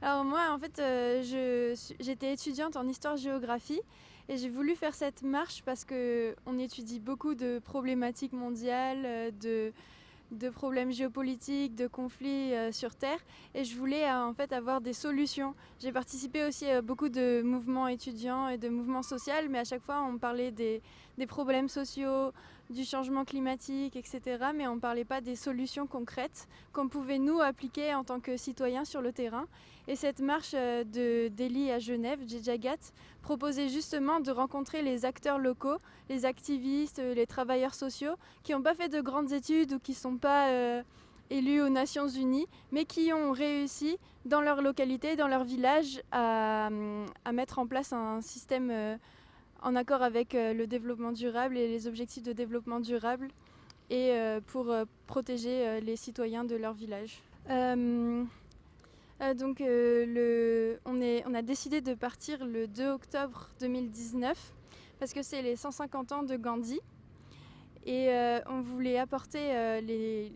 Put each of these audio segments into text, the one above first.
Alors moi, en fait, j'étais étudiante en histoire-géographie et j'ai voulu faire cette marche parce qu'on étudie beaucoup de problématiques mondiales, de problèmes géopolitiques, de conflits sur Terre. Et je voulais en fait avoir des solutions. J'ai participé aussi à beaucoup de mouvements étudiants et de mouvements sociaux, mais à chaque fois on parlait des problèmes sociaux, du changement climatique, etc. Mais on ne parlait pas des solutions concrètes qu'on pouvait nous appliquer en tant que citoyens sur le terrain. Et cette marche de Delhi à Genève, Djejagat, proposait justement de rencontrer les acteurs locaux, les activistes, les travailleurs sociaux, qui n'ont pas fait de grandes études ou qui ne sont pas élus aux Nations Unies, mais qui ont réussi dans leur localité, dans leur village, à mettre en place un système en accord avec le développement durable et les objectifs de développement durable et pour protéger les citoyens de leur village. On a décidé de partir le 2 octobre 2019 parce que c'est les 150 ans de Gandhi et on voulait apporter les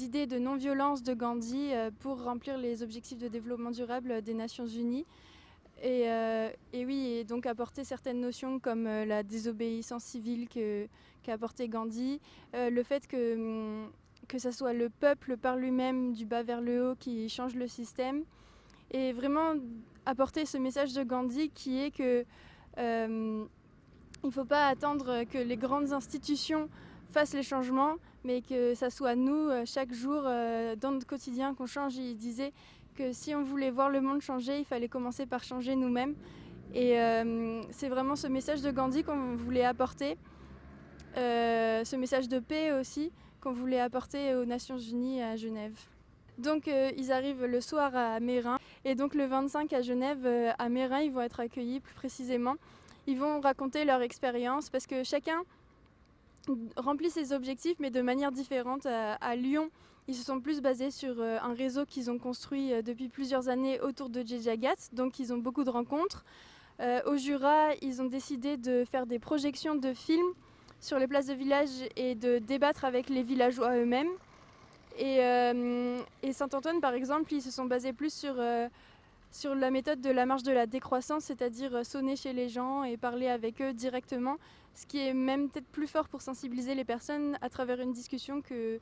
idées de non-violence de Gandhi pour remplir les objectifs de développement durable des Nations Unies. Et donc apporter certaines notions comme la désobéissance civile qu'a apporté Gandhi, le fait que ça soit le peuple par lui-même du bas vers le haut qui change le système, et vraiment apporter ce message de Gandhi qui est que il ne faut pas attendre que les grandes institutions fassent les changements, mais que ça soit nous, chaque jour, dans notre quotidien, qu'on change. Il disait que si on voulait voir le monde changer, il fallait commencer par changer nous-mêmes. Et c'est vraiment ce message de Gandhi qu'on voulait apporter, ce message de paix aussi, qu'on voulait apporter aux Nations Unies à Genève. Donc ils arrivent le soir à Mérin, et donc le 25 à Genève, à Mérin, ils vont être accueillis plus précisément. Ils vont raconter leur expérience parce que chacun remplit ses objectifs mais de manière différente. À Lyon, ils se sont plus basés sur un réseau qu'ils ont construit depuis plusieurs années autour de Djejagat, donc ils ont beaucoup de rencontres. Au Jura, ils ont décidé de faire des projections de films sur les places de village et de débattre avec les villageois eux-mêmes. Et Saint-Antoine, par exemple, ils se sont basés plus sur la méthode de la marche de la décroissance, c'est-à-dire sonner chez les gens et parler avec eux directement, ce qui est même peut-être plus fort pour sensibiliser les personnes à travers une discussion que